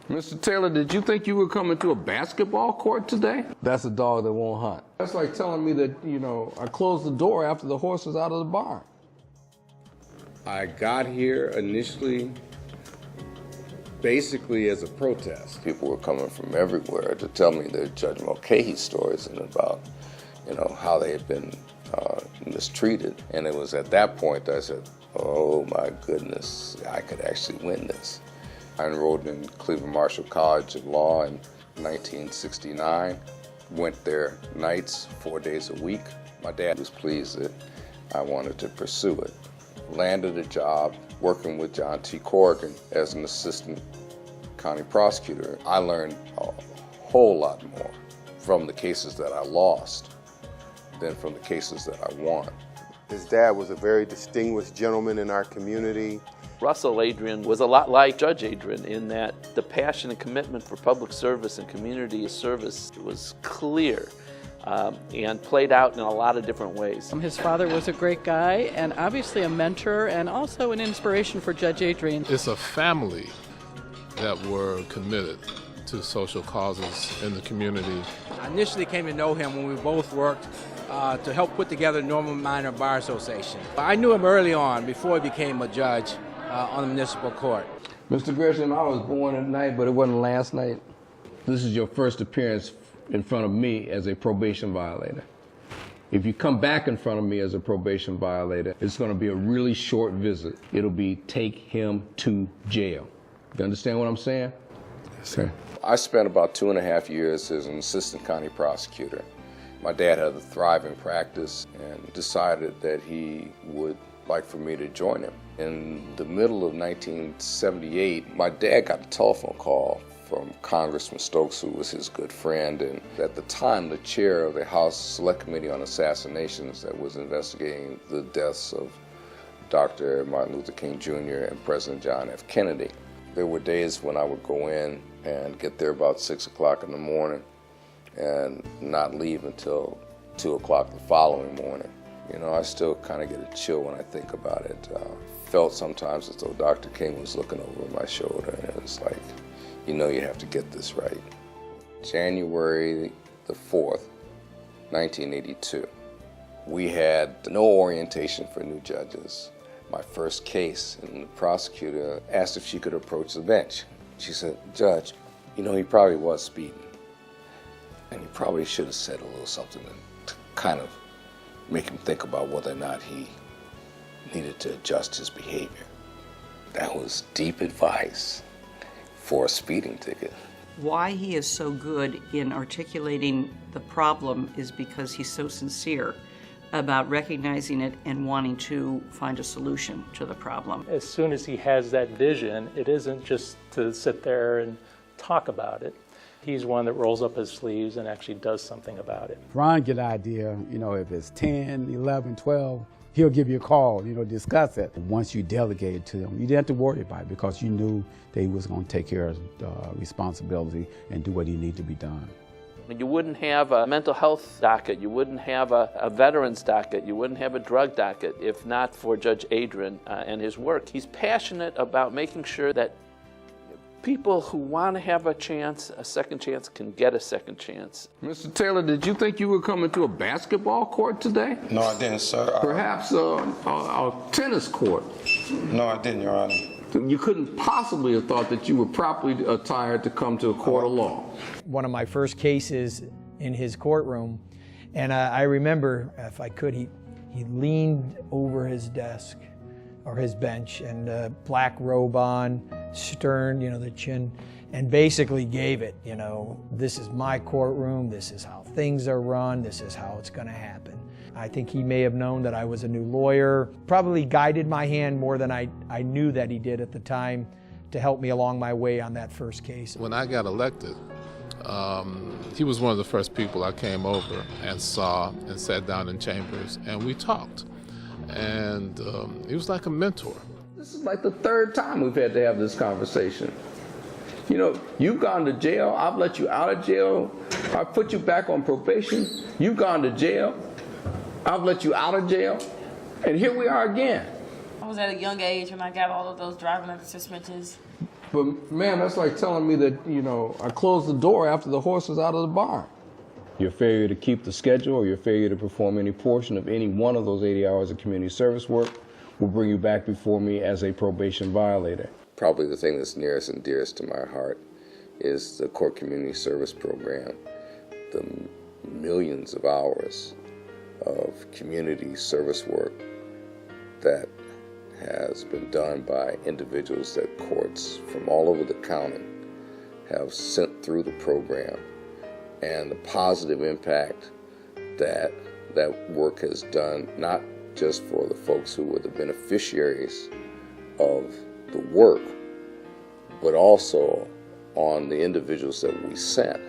Mr. Taylor, did you think you were coming to a basketball court today? That's a dog that won't hunt. That's like telling me that, I closed the door after the horse was out of the barn. I got here initially basically as a protest. People were coming from everywhere to tell me their Judge Mulcahy stories and about, how they had been mistreated. And it was at that point that I said, oh my goodness, I could actually win this. I enrolled in Cleveland Marshall College of Law in 1969. Went there nights, 4 days a week. My dad was pleased that I wanted to pursue it. Landed a job working with John T. Corrigan as an assistant county prosecutor. I learned a whole lot more from the cases that I lost than from the cases that I won. His dad was a very distinguished gentleman in our community. Russell Adrine was a lot like Judge Adrine in that the passion and commitment for public service and community service was clear and played out in a lot of different ways. His father was a great guy and obviously a mentor and also an inspiration for Judge Adrine. It's a family that were committed to social causes in the community. I initially came to know him when we both worked to help put together Normal Minor Bar Association. I knew him early on before he became a judge on the municipal court. Mr. Gresham, I was born at night, but it wasn't last night. This is your first appearance in front of me as a probation violator. If you come back in front of me as a probation violator, it's going to be a really short visit. It'll be take him to jail. You understand what I'm saying? Yes, sir. I spent about 2.5 years as an assistant county prosecutor. My dad had a thriving practice and decided that he would like for me to join him. In the middle of 1978, my dad got a telephone call from Congressman Stokes, who was his good friend, and at the time the chair of the House Select Committee on Assassinations that was investigating the deaths of Dr. Martin Luther King Jr. and President John F. Kennedy. There were days when I would go in and get there about 6 o'clock in the morning and not leave until 2 o'clock the following morning. I still kind of get a chill when I think about it. Felt sometimes as though Dr. King was looking over my shoulder, and it was like, you have to get this right. January the 4th, 1982, we had no orientation for new judges. My first case, and the prosecutor asked if she could approach the bench. She said, Judge, he probably was speeding, and he probably should have said a little something to kind of make him think about whether or not he needed to adjust his behavior. That was deep advice for a speeding ticket. Why he is so good in articulating the problem is because he's so sincere about recognizing it and wanting to find a solution to the problem. As soon as he has that vision, it isn't just to sit there and talk about it. He's one that rolls up his sleeves and actually does something about it. Ron get an idea, if it's 10, 11, 12, he'll give you a call, discuss it. And once you delegate it to him, you didn't have to worry about it because you knew that he was going to take care of the responsibility and do what he needed to be done. You wouldn't have a mental health docket, you wouldn't have a veterans docket, you wouldn't have a drug docket if not for Judge Adrine and his work. He's passionate about making sure that people who want to have a second chance, can get a second chance. Mr. Taylor, did you think you were coming to a basketball court today? No, I didn't, sir. Perhaps a tennis court? No, I didn't, Your Honor. You couldn't possibly have thought that you were properly attired to come to a court of law. One of my first cases in his courtroom, and I remember, if I could, he leaned over his desk or his bench and black robe on, stern, the chin, and basically gave it, this is my courtroom, this is how things are run, this is how it's going to happen. I think he may have known that I was a new lawyer, probably guided my hand more than I knew that he did at the time to help me along my way on that first case. When I got elected, he was one of the first people I came over and saw and sat down in chambers, and we talked. And he was like a mentor. This is like the third time we've had to have this conversation. You've gone to jail, I've let you out of jail, I put you back on probation, you've gone to jail, I've let you out of jail, and here we are again. I was at a young age when I got all of those driving under suspensions. But man, that's like telling me that, I closed the door after the horse was out of the barn. Your failure to keep the schedule or your failure to perform any portion of any one of those 80 hours of community service work will bring you back before me as a probation violator. Probably the thing that's nearest and dearest to my heart is the court community service program, the millions of hours of community service work that has been done by individuals that courts from all over the county have sent through the program, and the positive impact that that work has done, not just for the folks who were the beneficiaries of the work, but also on the individuals that we sent.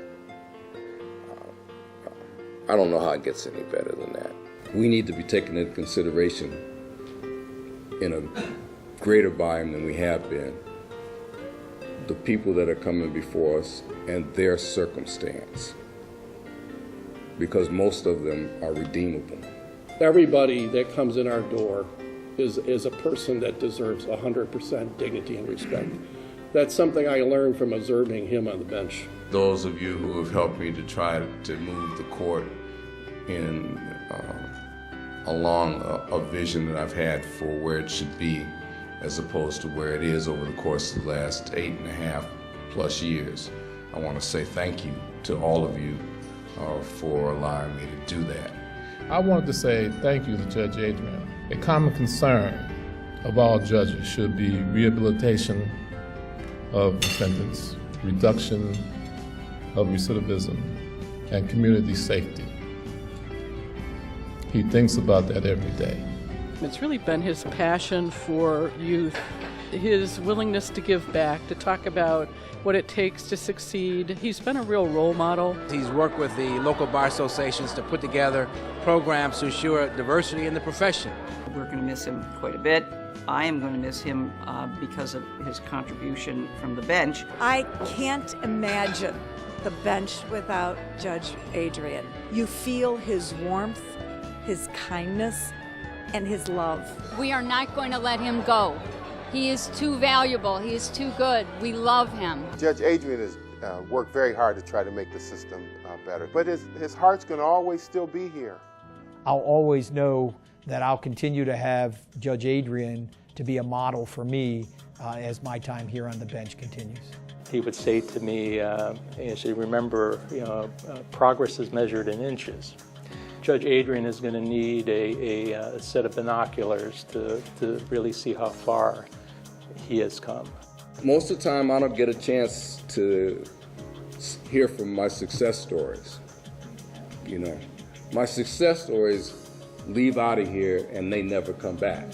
I don't know how it gets any better than that. We need to be taken into consideration in a greater volume than we have been, the people that are coming before us and their circumstance, because most of them are redeemable. Everybody that comes in our door is a person that deserves 100% dignity and respect. That's something I learned from observing him on the bench. Those of you who have helped me to try to move the court in along a vision that I've had for where it should be, as opposed to where it is over the course of the last 8.5+ years. I want to say thank you to all of you for allowing me to do that. I wanted to say thank you to Judge Adrine. A common concern of all judges should be rehabilitation of defendants, reduction of recidivism, and community safety. He thinks about that every day. It's really been his passion for youth, his willingness to give back, to talk about what it takes to succeed. He's been a real role model. He's worked with the local bar associations to put together programs to ensure diversity in the profession. We're going to miss him quite a bit. I am going to miss him because of his contribution from the bench. I can't imagine the bench without Judge Adrine. You feel his warmth, his kindness, and his love. We are not going to let him go. He is too valuable. He is too good. We love him. Judge Adrine has worked very hard to try to make the system better, but his heart's going to always still be here. I'll always know that I'll continue to have Judge Adrine to be a model for me as my time here on the bench continues. He would say to me, you should remember, progress is measured in inches. Judge Adrine is going to need a set of binoculars to really see how far he has come. Most of the time, I don't get a chance to hear from my success stories. My success stories leave out of here and they never come back.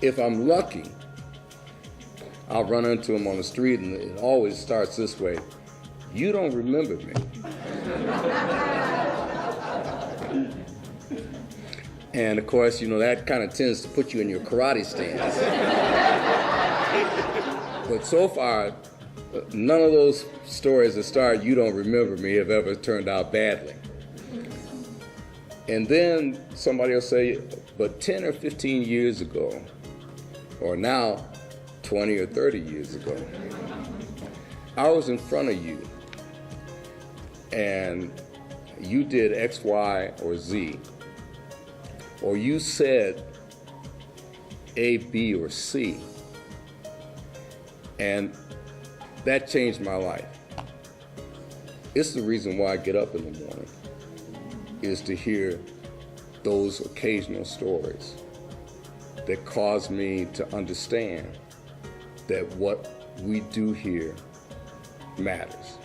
If I'm lucky, I'll run into him on the street, and it always starts this way: "You don't remember me." And of course, that kind of tends to put you in your karate stance. But so far, none of those stories that start "you don't remember me" have ever turned out badly. And then somebody will say, but 10 or 15 years ago, or now 20 or 30 years ago, I was in front of you and you did X, Y, or Z, or you said A, B, or C, and that changed my life. It's the reason why I get up in the morning, is to hear those occasional stories that cause me to understand that what we do here matters.